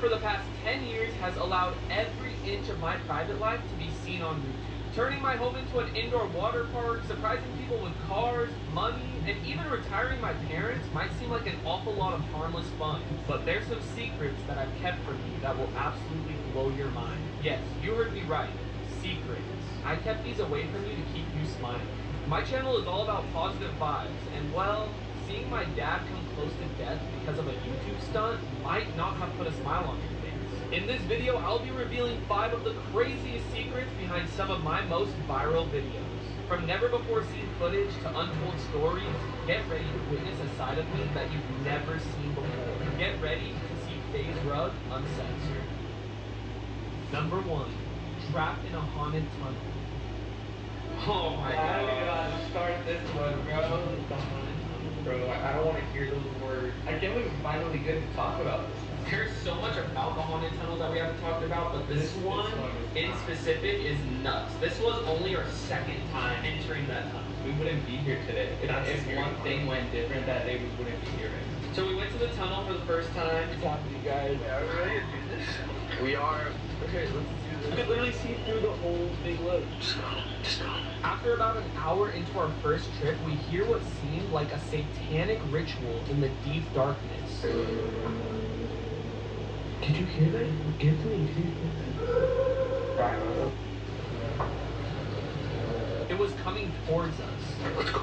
for the past 10 years has allowed every inch of my private life to be seen on YouTube. Turning my home into an indoor water park, surprising people with cars, money, and even retiring my parents might seem like an awful lot of harmless fun. But there's some secrets that I've kept from you that will absolutely blow your mind. Yes, you heard me right. Secrets. I kept these away from you to keep you smiling. My channel is all about positive vibes, and well, seeing my dad come close to death because of a YouTube stunt might not have put a smile on your face. In this video, I'll be revealing 5 of the craziest secrets behind some of my most viral videos. From never before seen footage to untold stories, get ready to witness a side of me that you've never seen before. Get ready to see FaZe Rug uncensored. Number 1, trapped in a haunted tunnel. Oh my god. I gotta start this one, bro. Bro, I don't want to hear those words. I can't believe we're finally good to talk about this. There's so much about the haunted tunnels that we haven't talked about, but this one in specific is nuts. This was only our 2nd time entering that tunnel. We wouldn't be here today. If one thing went different that day, we wouldn't be here right now. So we went to the tunnel for the first time. What's happening, guys? Are we ready to do this? We are. Okay, let's do this. You could literally see through the whole big look. Stop. After about an hour into our first trip, we hear what seemed like a satanic ritual in the deep darkness. Did you hear that? Anthony, did you hear that? It was coming towards us. Let's go.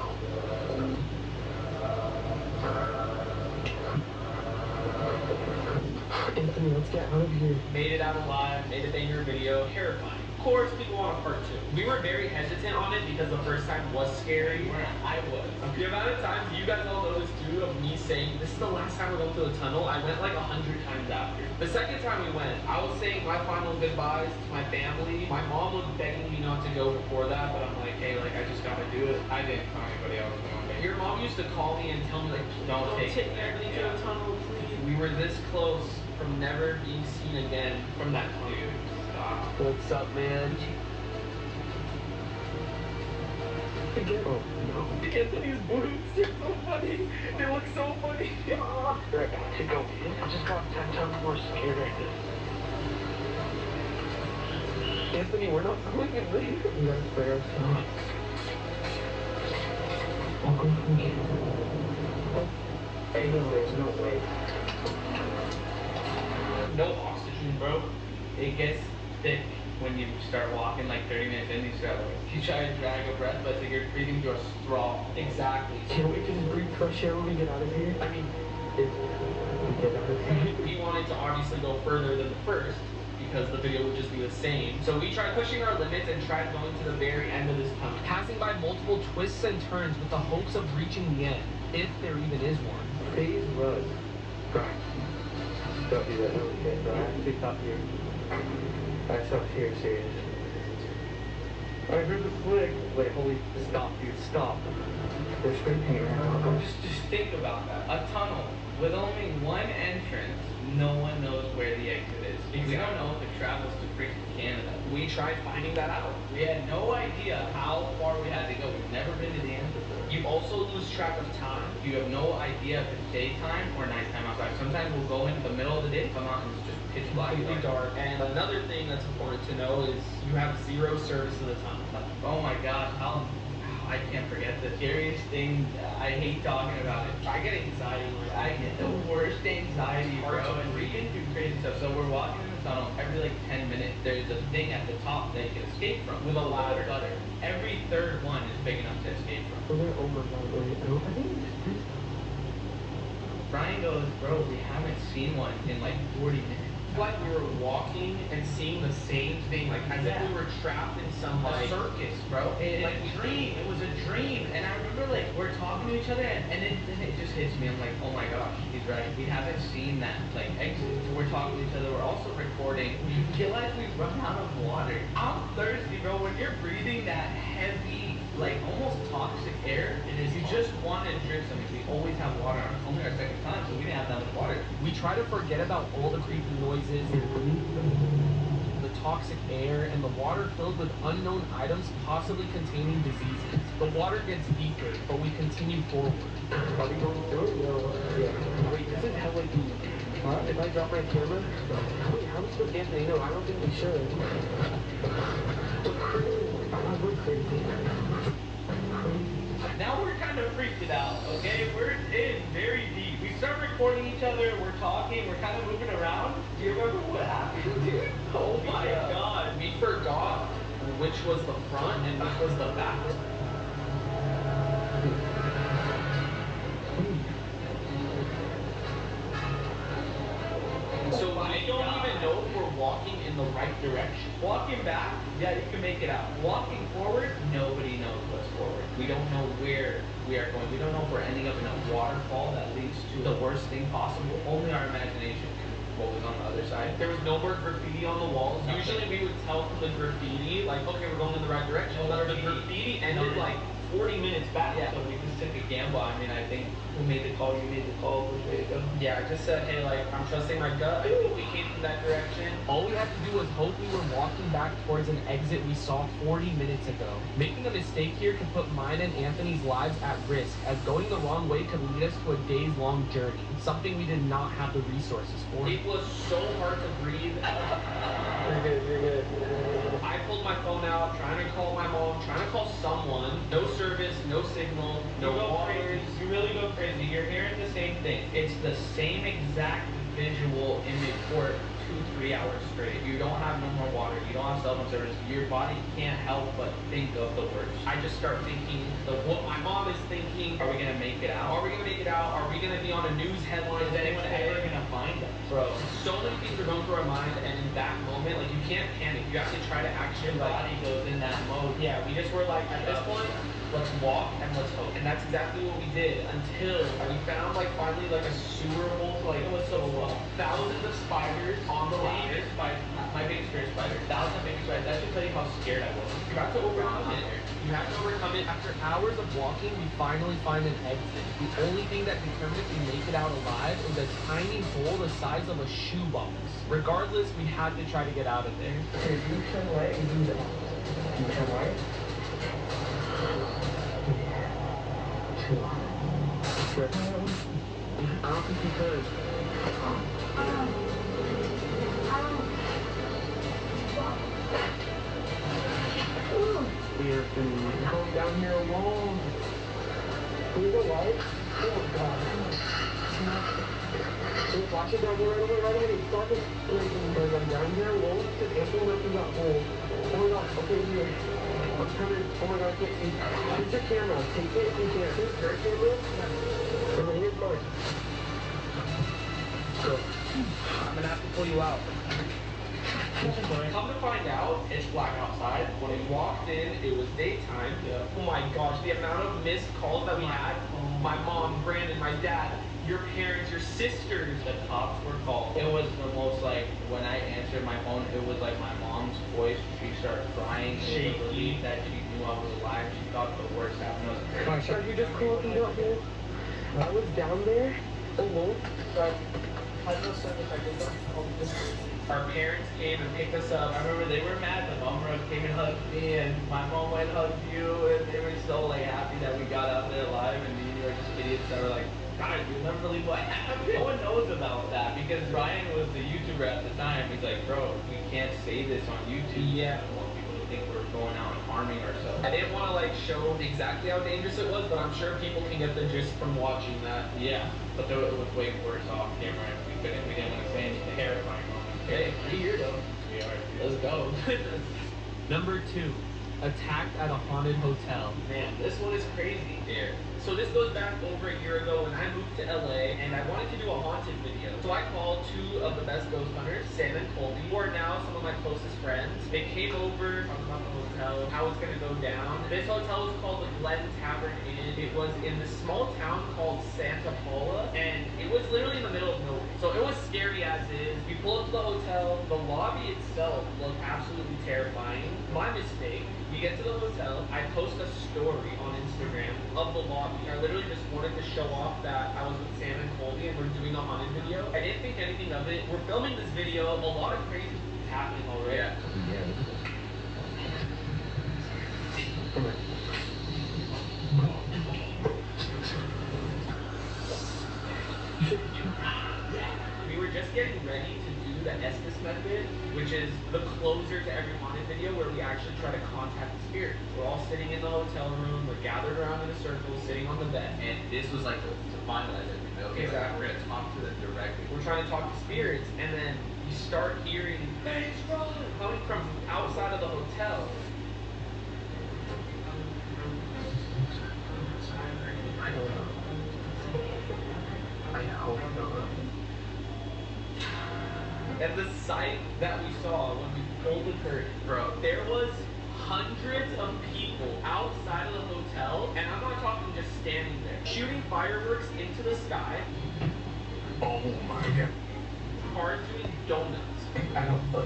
Anthony, let's get out of here. Made it out alive, made a banger video, terrifying. Of course, people want a part 2. We were very hesitant on it because the first time was scary. I was. The amount of times you guys all know this too of me saying, this is the last time we're going to the tunnel, I went like 100 times after. The second time we went, I was saying my final goodbyes to my family. My mom was begging me not to go before that, but I'm like, hey, like I just gotta do it. I didn't tell anybody else going there. Your mom used to call me and tell me like, don't take everything to the tunnel, please. We were this close from never being seen again from that tunnel. Dude, stop. What's up, man? Again. Oh, no. Anthony's boots, they're so funny. They look so funny. Right, to go. I just got 10 times more scared right now. Anthony, we're not going in there. We gotta spare ourselves. I'll go from here. Hey, no, there's no way. No oxygen, bro. It gets thick when you start walking like 30 minutes in, you start like, you try to drag a breath, but it's like you're breathing through a straw. Exactly. Can't we just breathe fresh air when we get out of here? I mean, if we get out of here. We wanted to obviously go further than the first because the video would just be the same. So we tried pushing our limits and tried going to the very end of this tunnel, passing by multiple twists and turns with the hopes of reaching the end, if there even is one. FaZe Rug. Right. Don't do that. Okay, bro. I actually thought you were... I thought you were serious. I heard the click. Wait, holy... Stop, dude. Stop. They're spray paint right now. Just think about that. A tunnel with only one entrance, no one knows where the exit is. We don't know if it travels to freaking Canada. We tried finding that out. We had no idea how far we had to go. We've never been to the end before. You also lose track of time. You have no idea if it's daytime or nighttime outside. Sometimes we'll go into the middle of the day, come out and it's just pitch black. Completely dark. And another thing that's important to know is you have 0 service in the tunnel. Oh my gosh, I can't forget the scariest thing. I hate talking about it. I get anxiety. I get the worst anxiety, bro. And we can do crazy stuff. So we're walking in the tunnel. Every like 10 minutes, there's a thing at the top that you can escape from with a ladder. Every third one is big enough to escape from. Well, they're over my way. I think it's this. Brian goes, bro, we haven't seen one in like 40 minutes. Like we were walking and seeing the same thing, like as if we were trapped in some like circus, bro. Like a dream. It was a dream. And I remember like we're talking to each other and then it just hits me. I'm like, oh my gosh, he's right. We haven't seen that like exit. So we're talking to each other. We're also recording. We feel like we've run out of water. I'm thirsty, bro. When you're breathing that heavy, like almost toxic air, you just want to drink something. We always have water. It's only our 2nd time, so we didn't have that much water. we try to forget about all the creepy noises, the toxic air, and the water filled with unknown items possibly containing diseases. The water gets deeper, but we continue forward. Are we going through it? No. Yeah. Wait, this is hella deep. Huh? If I drop my camera? Anthony, no, I don't think we should. We're crazy. We're crazy. Now we're kind of freaking out, okay? We're in very deep. We start recording each other, we're talking, we're kind of moving around. Do you remember what happened, dude? Oh my god, we forgot which was the front and which was the back. So I don't even know if we're walking in the right direction. Walking back, yeah, you can make it out. Walking forward, nobody knows what's forward. We don't know where we are going. We don't know if we're ending up in a waterfall that leads to the worst thing possible. Only our imagination knew what was on the other side. There was no more graffiti on the walls. Nothing. Usually we would tell from the graffiti, like, okay, we're going in the right direction. But the graffiti ended like 40 minutes back. Yeah, so we just took a gamble. I mean, I think who made the call? You made the call. Which way to go? Yeah, I just said, hey, like, I'm trusting my gut. I think we came from that direction. All we had to do was hope we were walking back towards an exit we saw 40 minutes ago. Making a mistake here could put mine and Anthony's lives at risk, as going the wrong way could lead us to a days-long journey, something we did not have the resources for. It was so hard to breathe. You're good, you're good. I pulled my phone out, trying to call my mom, trying to call someone. No service, no signal, no water. You really go crazy. You're hearing the same thing. It's the same exact visual image for 2-3 hours straight. You don't have no more water. You don't have cell phone service. Your body can't help but think of the worst. I just start thinking what my mom is thinking. Are we gonna make it out? Are we gonna make it out? Are we gonna be on a news headline? Is anyone ever gonna find us? Bro, so many things are going through our mind, and in that moment, like, you can't panic. You have to try to actually, Your body goes in that mode. Yeah, we just were like, at this point, let's walk and let's hope. And that's exactly what we did until we found, like, finally, like, a sewer hole. Like, it was so thousands of spiders on the ladder. My biggest fear is spiders. Thousands of baby spiders. That should tell you how scared I was. You have to overcome it. You have to overcome it. After hours of walking, we finally find an exit. The only thing that determines if we make it out alive is a tiny hole the size of a shoebox. Regardless, we had to try to get out of there. Okay, you turn right and do that. You turn right. Sure. I don't think you could. We have been going down here alone. Can we go right? Oh god. Watch it down there right away. Start this because I'm down here alone because Anthony went through that hole. Oh my god, okay, here. I'm coming. Oh my god, I can't see. Use your camera. Take it if you can. Use your camera. And then here's mine. Go. I'm gonna have to pull you out. Come to find out, it's black outside. When we walked in, it was daytime. Yeah. Oh my gosh, the amount of missed calls that we had. My mom, Brandon, my dad, your parents, your sisters. The cops were called. It was the most, like, when I answered my phone, it was like my mom's voice. She started crying. She believed that she knew I was alive. She thought the worst happened. Gosh, are you just cool looking out here? I was down there alone. I know service I did that. Our parents came and picked us up. I remember they were mad. The mom came and hugged me, and my mom went and hugged you, and they were so, like, happy that we got out there alive, and me and you were just idiots that were like, God, you'll never believe what happened. No one knows about that because Ryan was the YouTuber at the time. He's like, bro, we can't say this on YouTube. Yeah. I don't want people to think we're going out and harming ourselves. I didn't want to, like, show exactly how dangerous it was, but I'm sure people can get the gist from watching that. Yeah, but it was way worse off camera. We didn't want to say anything. Terrifying moment. Hey, here though. We are. Let's go. Number 2, attacked at a haunted hotel. Man, this one is crazy. Here. So this goes back over a year ago when I moved to LA and I wanted to do a haunted video. So I called 2 of the best ghost hunters, Sam and Colby, who are now some of my closest friends. They came over, talked about the hotel, how it's gonna go down. This hotel was called the Glen Tavern Inn. It was in this small town called Santa Paula, and it was literally in the middle of nowhere. So it was scary as is. We pull up to the hotel. The lobby itself looked absolutely terrifying. My mistake. We get to the hotel. I post a story on Instagram of the lobby. I literally just wanted to show off that I was with Sam and Colby and we're doing a haunted video. I didn't think anything of it. We're filming this video. A lot of crazy things happening already. Yeah. Come on. We were just getting ready to do the Estes method, which is the closer to every haunted video where we actually try to contact the spirit. We're all sitting in the hotel room, we're gathered around in a circle, sitting on the bed. And this was like to finalize everything. Okay, Exactly. like, we're gonna talk to them directly. We're trying to talk to spirits, and then you start hearing FaZe Rug coming from outside of the hotel. I hope not. And the sight that we saw when we pulled the curtain, Bro. there was hundreds of people outside of the hotel, and I'm not talking just standing there, shooting fireworks into the sky, Oh my god. cars doing donuts. I don't look.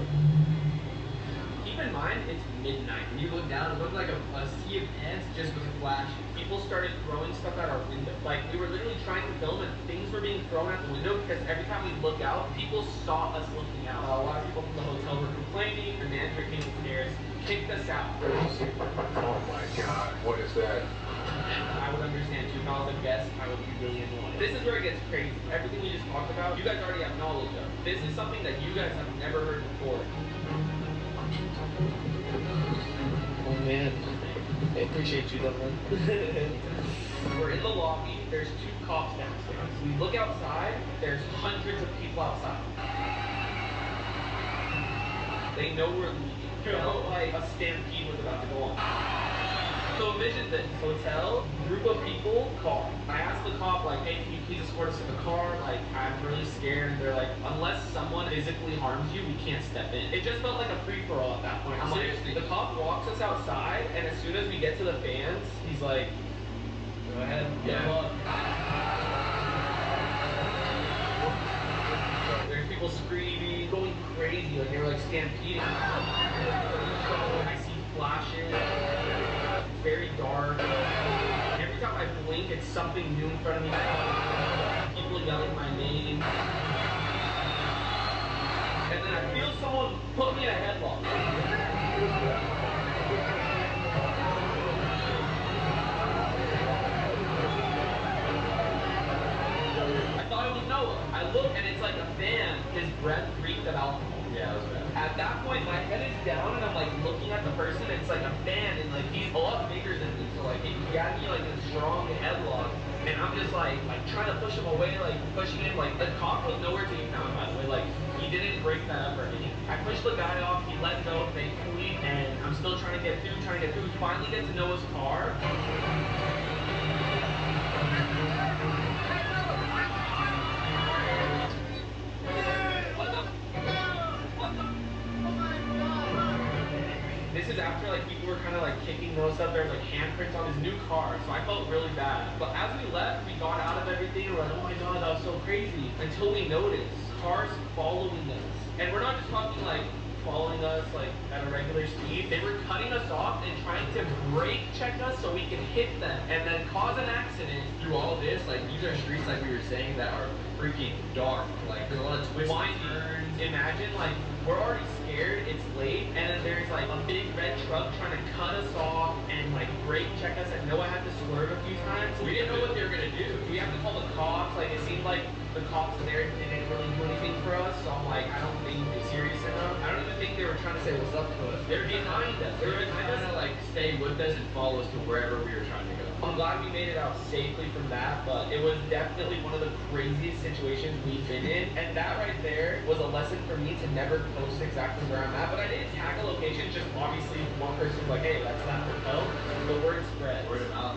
Keep in mind, it's midnight. When you look down, it looked like a sea of ants just with flash. People started throwing stuff out our window. Like, we were literally trying to film and things were being thrown out the window because every time we look out, people saw us looking out. A lot of people from the hotel were complaining. The manager came upstairs, kicked us out. Oh my god, what is that? And I would understand too. If I was a guest, I would be really annoyed. This is where it gets crazy. Everything we just talked about, you guys already have knowledge of. This is something that you guys have never heard before. Oh man, I appreciate you though, man. We're in the lobby, there's 2 cops downstairs. We look outside, there's hundreds of people outside. They know we're leaving. Felt like a stampede was about to go on. So envision this, hotel, group of people, car. I asked the cop, like, hey, can you please escort us to the car? Like, I'm really scared. And they're like, unless someone physically harms you, we can't step in. It just felt like a free-for-all at that point. I'm Seriously. like, the cop walks us outside, and as soon as we get to the fans, he's like, go ahead, good luck. There's people screaming, going crazy, like they were like stampeding. I see flashes. It's very dark. Every time I blink, it's something new in front of me. People yelling my name. And then I feel someone put me in a headlock. I thought it was Noah. I look and it's like a fan. His breath reeked of alcohol. Yeah, it was bad. At that point, my head is down and I'm like looking at the person. And it's like a fan and like he's a lot bigger than me. So like he got me like a strong headlock. And I'm just like trying to push him away, like pushing him. Like the cop was nowhere to be found, by the way. Like he didn't break that up or anything. I pushed the guy off. He let go, thankfully. And I'm still trying to get through. We finally get to Noah's car. This is after like people were kind of like kicking Noah's up. There was like handprints on his new car, so I felt really bad. But as we left, we got out of everything. We're like, oh my god, that was so crazy. Until we noticed cars following us, and we're not just talking like following us like at a regular speed. They were cutting us off and trying to brake check us so we could hit them and then cause an accident. Through all this, like these are streets like we were saying that are freaking dark. Like there's a lot of twists and turns. Imagine like we're already scared, it's late, and then there's like a big red truck trying to cut us off and like brake check us, and Noah had to swerve a few times. We didn't know what they were gonna do. We have to call the cops. Like it seemed like the cops there didn't really do anything for us. So I'm like, I don't think they're serious enough. I don't even think they were trying to say what's up to us. They're behind us. They were trying to like stay with us and follow us to wherever we were trying to go. I'm glad we made it out safely from that, but it was definitely one of the craziest situations we've been in. And that right there was a lesson for me to never post exactly where I'm at. But I didn't tag a location, just obviously one person's like, hey, that's that hotel. The word spread. Word of mouth.